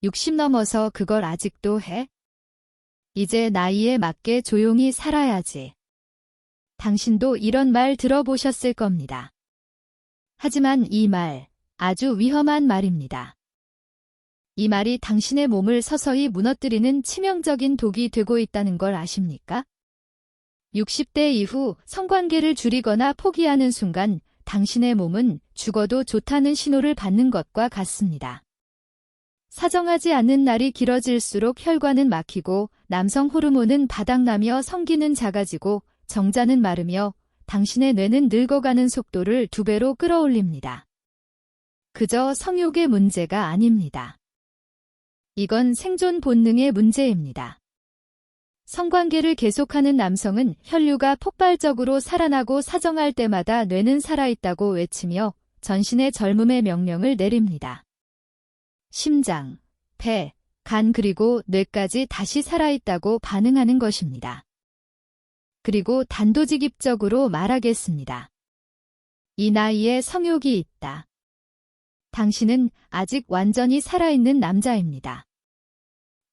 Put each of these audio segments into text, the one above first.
60 넘어서 그걸 아직도 해? 이제 나이에 맞게 조용히 살아야지. 당신도 이런 말 들어보셨을 겁니다. 하지만 이 말, 아주 위험한 말입니다. 이 말이 당신의 몸을 서서히 무너뜨리는 치명적인 독이 되고 있다는 걸 아십니까? 60대 이후 성관계를 줄이거나 포기하는 순간 당신의 몸은 죽어도 좋다는 신호를 받는 것과 같습니다. 사정하지 않는 날이 길어질수록 혈관은 막히고 남성 호르몬은 바닥나며 성기는 작아지고 정자는 마르며 당신의 뇌는 늙어가는 속도를 2배로 끌어올립니다. 그저 성욕의 문제가 아닙니다. 이건 생존 본능의 문제입니다. 성관계를 계속하는 남성은 혈류가 폭발적으로 살아나고 사정할 때마다 뇌는 살아있다고 외치며 전신의 젊음의 명령을 내립니다. 심장, 폐, 간 그리고 뇌까지 다시 살아있다고 반응하는 것입니다. 그리고 단도직입적으로 말하겠습니다. 이 나이에 성욕이 있다. 당신은 아직 완전히 살아있는 남자입니다.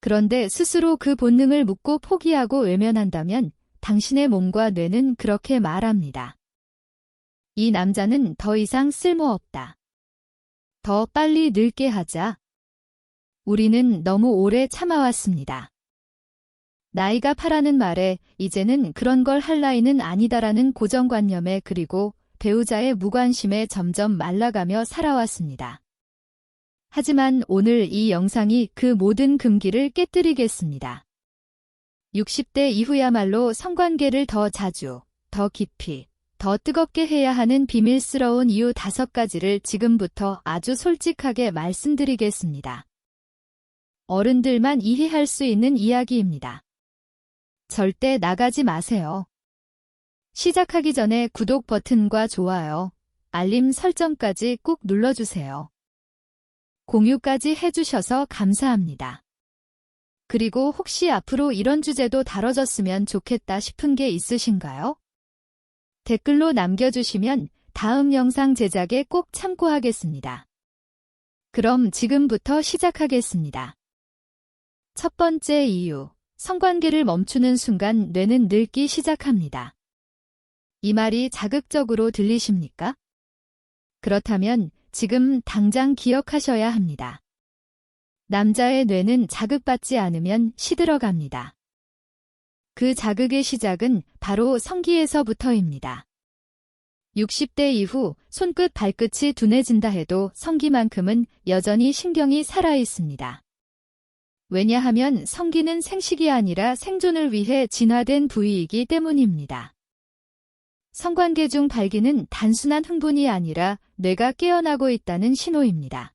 그런데 스스로 그 본능을 묻고 포기하고 외면한다면 당신의 몸과 뇌는 그렇게 말합니다. 이 남자는 더 이상 쓸모없다. 더 빨리 늙게 하자. 우리는 너무 오래 참아왔습니다. 나이가 파라는 말에 이제는 그런 걸 할 나이는 아니다라는 고정관념에 그리고 배우자의 무관심에 점점 말라가며 살아왔습니다. 하지만 오늘 이 영상이 그 모든 금기를 깨뜨리겠습니다. 60대 이후야말로 성관계를 더 자주, 더 깊이, 더 뜨겁게 해야 하는 비밀스러운 이유 5가지를 지금부터 아주 솔직하게 말씀드리겠습니다. 어른들만 이해할 수 있는 이야기입니다. 절대 나가지 마세요. 시작하기 전에 구독 버튼과 좋아요, 알림 설정까지 꾹 눌러주세요. 공유까지 해주셔서 감사합니다. 그리고 혹시 앞으로 이런 주제도 다뤄졌으면 좋겠다 싶은 게 있으신가요? 댓글로 남겨주시면 다음 영상 제작에 꼭 참고하겠습니다. 그럼 지금부터 시작하겠습니다. 첫 번째 이유, 성관계를 멈추는 순간 뇌는 늙기 시작합니다. 이 말이 자극적으로 들리십니까? 그렇다면 지금 당장 기억하셔야 합니다. 남자의 뇌는 자극받지 않으면 시들어갑니다. 그 자극의 시작은 바로 성기에서부터입니다. 60대 이후 손끝 발끝이 둔해진다 해도 성기만큼은 여전히 신경이 살아있습니다. 왜냐하면 성기는 생식이 아니라 생존을 위해 진화된 부위이기 때문입니다. 성관계 중 발기는 단순한 흥분이 아니라 뇌가 깨어나고 있다는 신호입니다.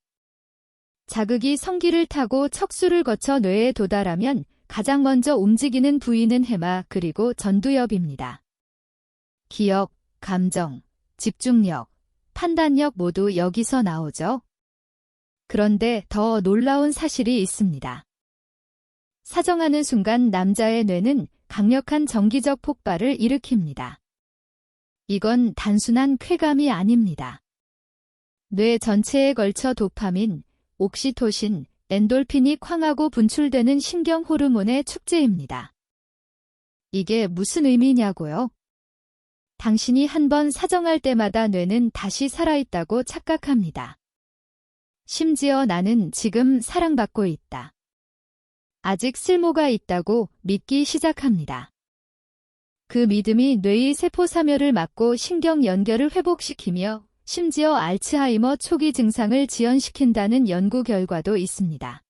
자극이 성기를 타고 척수를 거쳐 뇌에 도달하면 가장 먼저 움직이는 부위는 해마 그리고 전두엽입니다. 기억, 감정, 집중력, 판단력 모두 여기서 나오죠. 그런데 더 놀라운 사실이 있습니다. 사정하는 순간 남자의 뇌는 강력한 정기적 폭발을 일으킵니다. 이건 단순한 쾌감이 아닙니다. 뇌 전체에 걸쳐 도파민, 옥시토신, 엔돌핀이 쾅하고 분출되는 신경 호르몬의 축제입니다. 이게 무슨 의미냐고요? 당신이 한 번 사정할 때마다 뇌는 다시 살아있다고 착각합니다. 심지어 나는 지금 사랑받고 있다. 아직 쓸모가 있다고 믿기 시작합니다. 그 믿음이 뇌의 세포사멸을 막고 신경 연결을 회복시키며 심지어 알츠하이머 초기 증상을 지연시킨다는 연구 결과도 있습니다.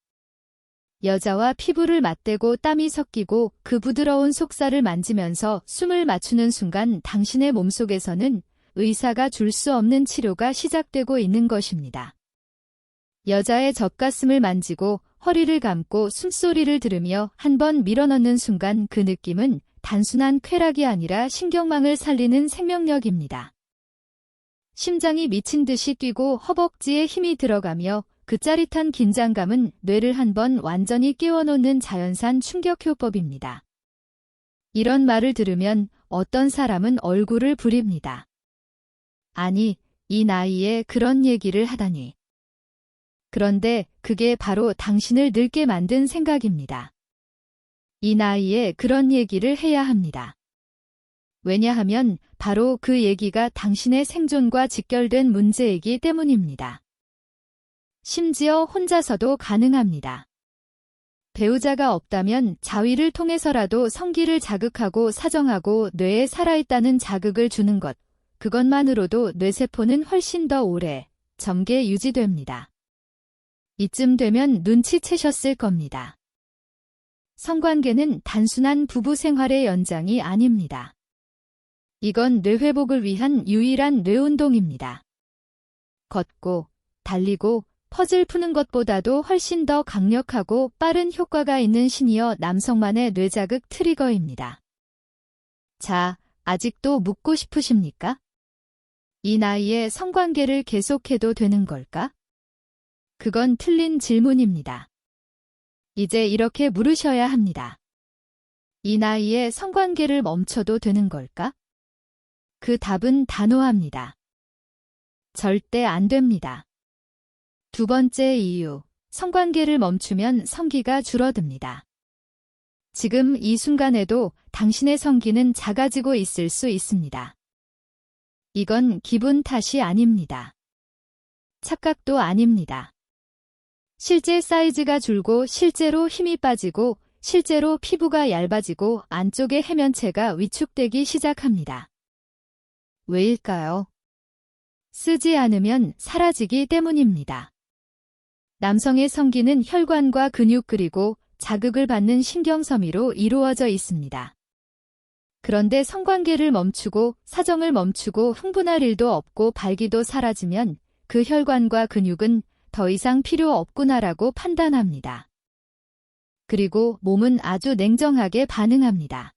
여자와 피부를 맞대고 땀이 섞이고 그 부드러운 속살을 만지면서 숨을 맞추는 순간 당신의 몸속에서는 의사가 줄 수 없는 치료가 시작되고 있는 것입니다. 여자의 젖가슴을 만지고 허리를 감고 숨소리를 들으며 한 번 밀어넣는 순간 그 느낌은 단순한 쾌락이 아니라 신경망을 살리는 생명력입니다. 심장이 미친 듯이 뛰고 허벅지에 힘이 들어가며 그 짜릿한 긴장감은 뇌를 한 번 완전히 깨워놓는 자연산 충격효법입니다. 이런 말을 들으면 어떤 사람은 얼굴을 부립니다. 아니, 이 나이에 그런 얘기를 하다니. 그런데 그게 바로 당신을 늙게 만든 생각입니다. 이 나이에 그런 얘기를 해야 합니다. 왜냐하면 바로 그 얘기가 당신의 생존과 직결된 문제이기 때문입니다. 심지어 혼자서도 가능합니다. 배우자가 없다면 자위를 통해서라도 성기를 자극하고 사정하고 뇌에 살아있다는 자극을 주는 것, 그것만으로도 뇌세포는 훨씬 더 오래 젊게 유지됩니다. 이쯤 되면 눈치채셨을 겁니다. 성관계는 단순한 부부 생활의 연장이 아닙니다. 이건 뇌회복을 위한 유일한 뇌운동입니다. 걷고, 달리고, 퍼즐 푸는 것보다도 훨씬 더 강력하고 빠른 효과가 있는 시니어 남성만의 뇌자극 트리거입니다. 자, 아직도 묻고 싶으십니까? 이 나이에 성관계를 계속해도 되는 걸까? 그건 틀린 질문입니다. 이제 이렇게 물으셔야 합니다. 이 나이에 성관계를 멈춰도 되는 걸까? 그 답은 단호합니다. 절대 안 됩니다. 두 번째 이유, 성관계를 멈추면 성기가 줄어듭니다. 지금 이 순간에도 당신의 성기는 작아지고 있을 수 있습니다. 이건 기분 탓이 아닙니다. 착각도 아닙니다. 실제 사이즈가 줄고 실제로 힘이 빠지고 실제로 피부가 얇아지고 안쪽의 해면체가 위축되기 시작합니다. 왜일까요? 쓰지 않으면 사라지기 때문입니다. 남성의 성기는 혈관과 근육 그리고 자극을 받는 신경섬유로 이루어져 있습니다. 그런데 성관계를 멈추고 사정을 멈추고 흥분할 일도 없고 발기도 사라지면 그 혈관과 근육은 더 이상 필요 없구나라고 판단합니다. 그리고 몸은 아주 냉정하게 반응합니다.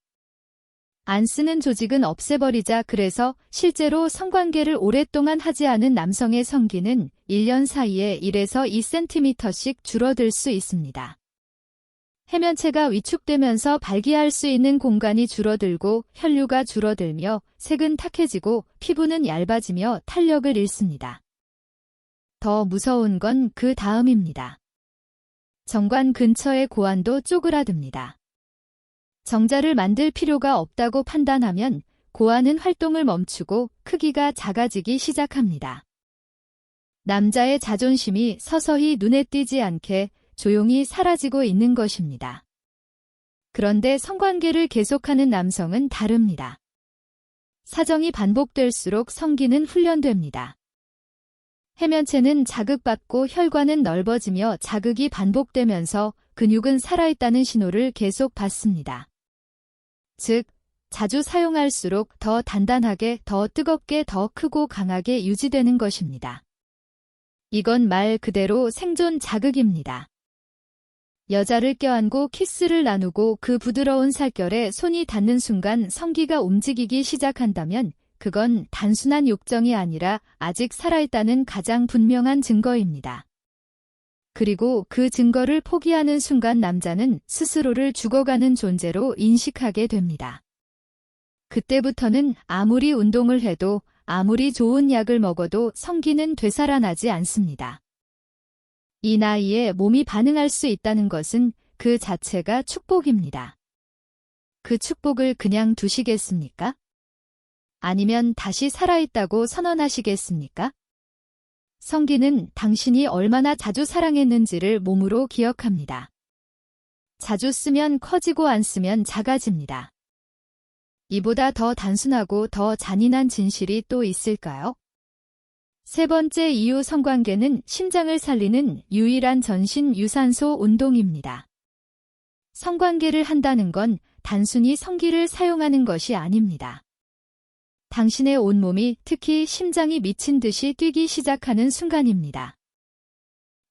안 쓰는 조직은 없애버리자. 그래서 실제로 성관계를 오랫동안 하지 않은 남성의 성기는 1년 사이에 1에서 2cm씩 줄어들 수 있습니다. 해면체가 위축되면서 발기할 수 있는 공간이 줄어들고 혈류가 줄어들며 색은 탁해지고 피부는 얇아지며 탄력을 잃습니다. 더 무서운 건 그 다음입니다. 정관 근처의 고환도 쪼그라듭니다. 정자를 만들 필요가 없다고 판단하면 고환은 활동을 멈추고 크기가 작아지기 시작합니다. 남자의 자존심이 서서히 눈에 띄지 않게 조용히 사라지고 있는 것입니다. 그런데 성관계를 계속하는 남성은 다릅니다. 사정이 반복될수록 성기는 훈련됩니다. 해면체는 자극받고 혈관은 넓어지며 자극이 반복되면서 근육은 살아있다는 신호를 계속 받습니다. 즉, 자주 사용할수록 더 단단하게, 더 뜨겁게, 더 크고 강하게 유지되는 것입니다. 이건 말 그대로 생존 자극입니다. 여자를 껴안고 키스를 나누고 그 부드러운 살결에 손이 닿는 순간 성기가 움직이기 시작한다면 그건 단순한 욕정이 아니라 아직 살아있다는 가장 분명한 증거입니다. 그리고 그 증거를 포기하는 순간 남자는 스스로를 죽어가는 존재로 인식하게 됩니다. 그때부터는 아무리 운동을 해도 아무리 좋은 약을 먹어도 성기는 되살아나지 않습니다. 이 나이에 몸이 반응할 수 있다는 것은 그 자체가 축복입니다. 그 축복을 그냥 두시겠습니까? 아니면 다시 살아있다고 선언하시겠습니까? 성기는 당신이 얼마나 자주 사랑했는지를 몸으로 기억합니다. 자주 쓰면 커지고 안 쓰면 작아집니다. 이보다 더 단순하고 더 잔인한 진실이 또 있을까요? 세 번째 이유, 성관계는 심장을 살리는 유일한 전신 유산소 운동입니다. 성관계를 한다는 건 단순히 성기를 사용하는 것이 아닙니다. 당신의 온몸이, 특히 심장이 미친 듯이 뛰기 시작하는 순간입니다.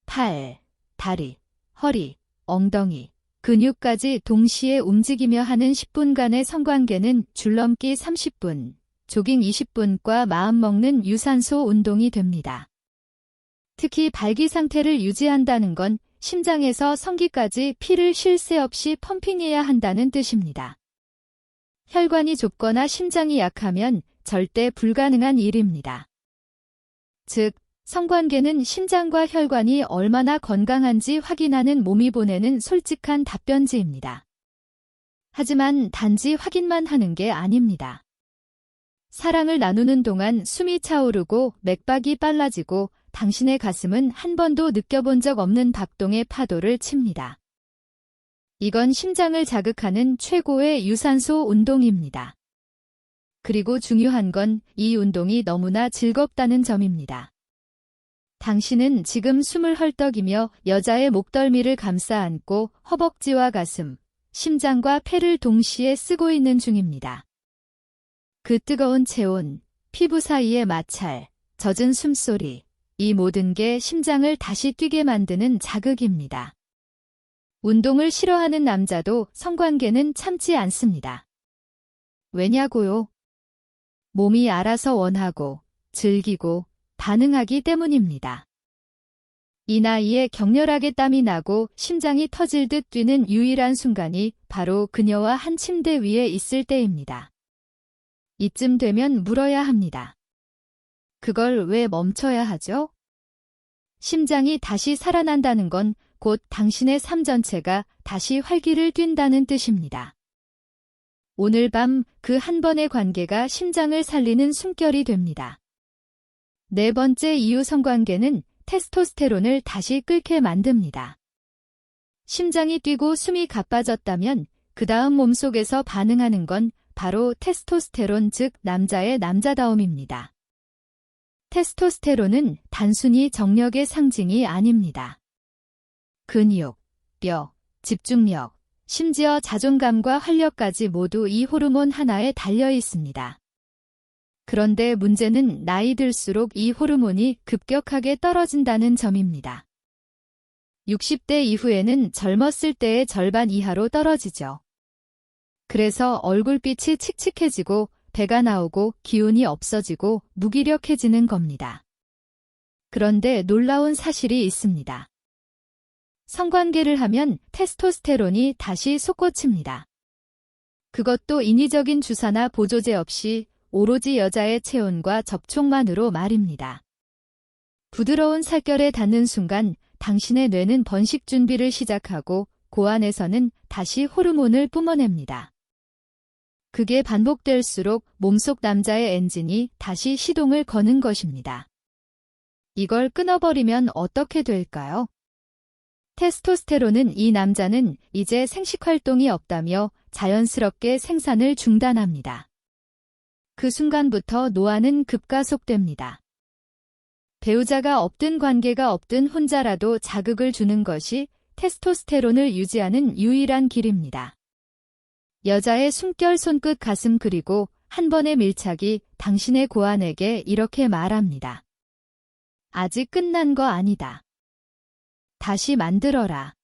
팔, 다리, 허리, 엉덩이, 근육까지 동시에 움직이며 하는 10분간의 성관계는 줄넘기 30분, 조깅 20분과 마음먹는 유산소 운동이 됩니다. 특히 발기 상태를 유지한다는 건 심장에서 성기까지 피를 쉴 새 없이 펌핑해야 한다는 뜻입니다. 혈관이 좁거나 심장이 약하면 절대 불가능한 일입니다. 즉, 성관계는 심장과 혈관이 얼마나 건강한지 확인하는 몸이 보내는 솔직한 답변지입니다. 하지만 단지 확인만 하는 게 아닙니다. 사랑을 나누는 동안 숨이 차오르고 맥박이 빨라지고 당신의 가슴은 한 번도 느껴본 적 없는 박동의 파도를 칩니다. 이건 심장을 자극하는 최고의 유산소 운동입니다. 그리고 중요한 건 이 운동이 너무나 즐겁다는 점입니다. 당신은 지금 숨을 헐떡이며 여자의 목덜미를 감싸 안고 허벅지와 가슴, 심장과 폐를 동시에 쓰고 있는 중입니다. 그 뜨거운 체온, 피부 사이의 마찰, 젖은 숨소리, 이 모든 게 심장을 다시 뛰게 만드는 자극입니다. 운동을 싫어하는 남자도 성관계는 참지 않습니다. 왜냐고요? 몸이 알아서 원하고, 즐기고, 반응하기 때문입니다. 이 나이에 격렬하게 땀이 나고 심장이 터질 듯 뛰는 유일한 순간이 바로 그녀와 한 침대 위에 있을 때입니다. 이쯤 되면 물어야 합니다. 그걸 왜 멈춰야 하죠? 심장이 다시 살아난다는 건 곧 당신의 삶 전체가 다시 활기를 띈다는 뜻입니다. 오늘 밤 그 한 번의 관계가 심장을 살리는 숨결이 됩니다. 네 번째 이유 성관계는 테스토스테론을 다시 끓게 만듭니다. 심장이 뛰고 숨이 가빠졌다면 그 다음 몸속에서 반응하는 건 바로 테스토스테론 즉 남자의 남자다움입니다. 테스토스테론은 단순히 정력의 상징이 아닙니다. 근육, 뼈, 집중력, 심지어 자존감과 활력까지 모두 이 호르몬 하나에 달려 있습니다. 그런데 문제는 나이 들수록 이 호르몬이 급격하게 떨어진다는 점입니다. 60대 이후에는 젊었을 때의 절반 이하로 떨어지죠. 그래서 얼굴빛이 칙칙해지고 배가 나오고 기운이 없어지고 무기력해지는 겁니다. 그런데 놀라운 사실이 있습니다. 성관계를 하면 테스토스테론이 다시 솟구칩니다. 그것도 인위적인 주사나 보조제 없이 오로지 여자의 체온과 접촉만으로 말입니다. 부드러운 살결에 닿는 순간 당신의 뇌는 번식 준비를 시작하고 고안에서는 다시 호르몬을 뿜어냅니다. 그게 반복될수록 몸속 남자의 엔진이 다시 시동을 거는 것입니다. 이걸 끊어버리면 어떻게 될까요? 테스토스테론은 이 남자는 이제 생식활동이 없다며 자연스럽게 생산을 중단합니다. 그 순간부터 노화는 급가속됩니다. 배우자가 없든 관계가 없든 혼자라도 자극을 주는 것이 테스토스테론을 유지하는 유일한 길입니다. 여자의 숨결 손끝 가슴 그리고 한 번의 밀착이 당신의 고안에게 이렇게 말합니다. 아직 끝난 거 아니다. 다시 만들어라.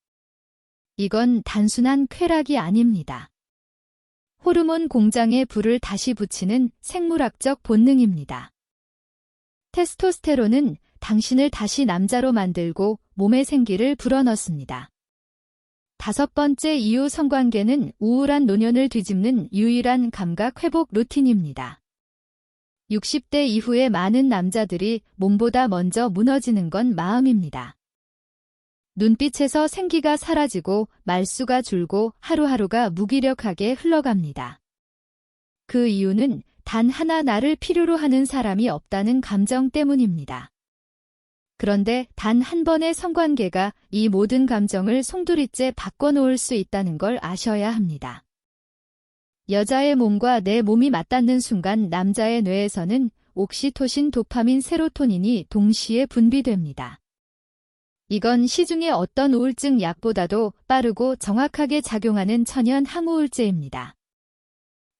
이건 단순한 쾌락이 아닙니다. 호르몬 공장에 불을 다시 붙이는 생물학적 본능입니다. 테스토스테론은 당신을 다시 남자로 만들고 몸의 생기를 불어넣습니다. 다섯 번째 이유 성관계는 우울한 노년을 뒤집는 유일한 감각 회복 루틴입니다. 60대 이후에 많은 남자들이 몸보다 먼저 무너지는 건 마음입니다. 눈빛에서 생기가 사라지고 말수가 줄고 하루하루가 무기력하게 흘러갑니다. 그 이유는 단 하나 나를 필요로 하는 사람이 없다는 감정 때문입니다. 그런데 단 한 번의 성관계가 이 모든 감정을 송두리째 바꿔놓을 수 있다는 걸 아셔야 합니다. 여자의 몸과 내 몸이 맞닿는 순간 남자의 뇌에서는 옥시토신, 도파민, 세로토닌이 동시에 분비됩니다. 이건 시중의 어떤 우울증 약보다도 빠르고 정확하게 작용하는 천연 항우울제입니다.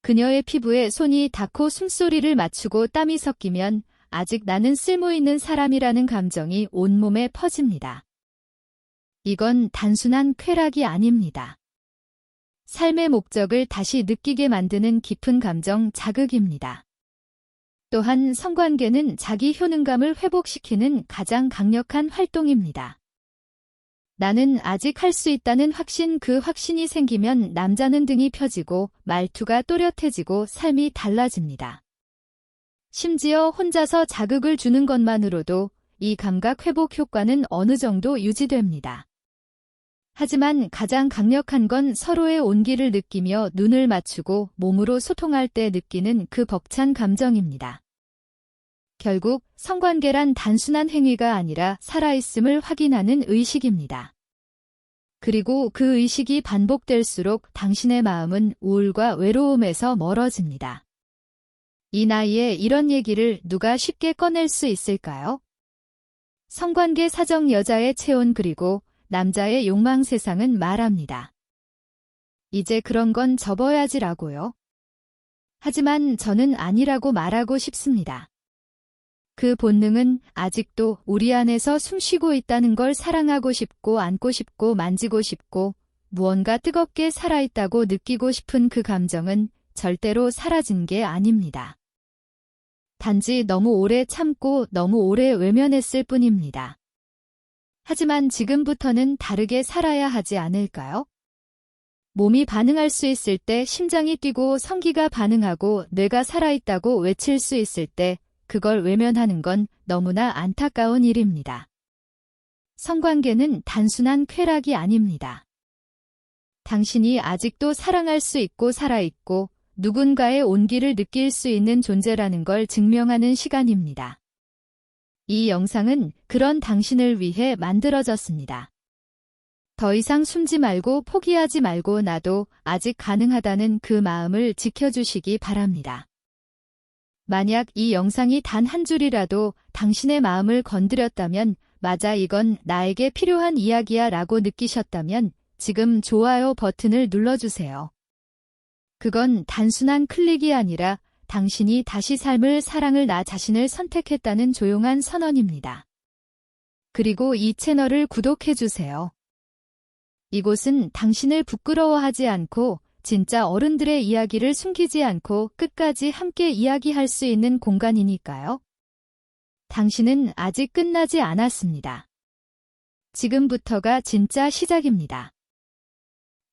그녀의 피부에 손이 닿고 숨소리를 맞추고 땀이 섞이면 아직 나는 쓸모있는 사람이라는 감정이 온몸에 퍼집니다. 이건 단순한 쾌락이 아닙니다. 삶의 목적을 다시 느끼게 만드는 깊은 감정 자극입니다. 또한 성관계는 자기 효능감을 회복시키는 가장 강력한 활동입니다. 나는 아직 할 수 있다는 확신, 그 확신이 생기면 남자는 등이 펴지고 말투가 또렷해지고 삶이 달라집니다. 심지어 혼자서 자극을 주는 것만으로도 이 감각 회복 효과는 어느 정도 유지됩니다. 하지만 가장 강력한 건 서로의 온기를 느끼며 눈을 맞추고 몸으로 소통할 때 느끼는 그 벅찬 감정입니다. 결국 성관계란 단순한 행위가 아니라 살아있음을 확인하는 의식입니다. 그리고 그 의식이 반복될수록 당신의 마음은 우울과 외로움에서 멀어집니다. 이 나이에 이런 얘기를 누가 쉽게 꺼낼 수 있을까요? 성관계 사정 여자의 체온 그리고 남자의 욕망 세상은 말합니다. 이제 그런 건 접어야지라고요. 하지만 저는 아니라고 말하고 싶습니다. 그 본능은 아직도 우리 안에서 숨쉬고 있다는 걸 사랑하고 싶고 안고 싶고 만지고 싶고 무언가 뜨겁게 살아있다고 느끼고 싶은 그 감정은 절대로 사라진 게 아닙니다. 단지 너무 오래 참고 너무 오래 외면했을 뿐입니다. 하지만 지금부터는 다르게 살아야 하지 않을까요? 몸이 반응할 수 있을 때 심장이 뛰고 성기가 반응하고 뇌가 살아있다고 외칠 수 있을 때 그걸 외면하는 건 너무나 안타까운 일입니다. 성관계는 단순한 쾌락이 아닙니다. 당신이 아직도 사랑할 수 있고 살아있고 누군가의 온기를 느낄 수 있는 존재라는 걸 증명하는 시간입니다. 이 영상은 그런 당신을 위해 만들어졌습니다. 더 이상 숨지 말고 포기하지 말고 나도 아직 가능하다는 그 마음을 지켜주시기 바랍니다. 만약 이 영상이 단 한 줄이라도 당신의 마음을 건드렸다면 맞아 이건 나에게 필요한 이야기야 라고 느끼셨다면 지금 좋아요 버튼을 눌러주세요. 그건 단순한 클릭이 아니라 당신이 다시 삶을 사랑을 나 자신을 선택했다는 조용한 선언입니다. 그리고 이 채널을 구독해주세요. 이곳은 당신을 부끄러워하지 않고 진짜 어른들의 이야기를 숨기지 않고 끝까지 함께 이야기할 수 있는 공간이니까요. 당신은 아직 끝나지 않았습니다. 지금부터가 진짜 시작입니다.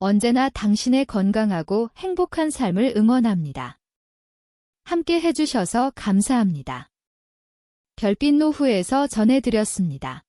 언제나 당신의 건강하고 행복한 삶을 응원합니다. 함께 해주셔서 감사합니다. 별빛 노후에서 전해드렸습니다.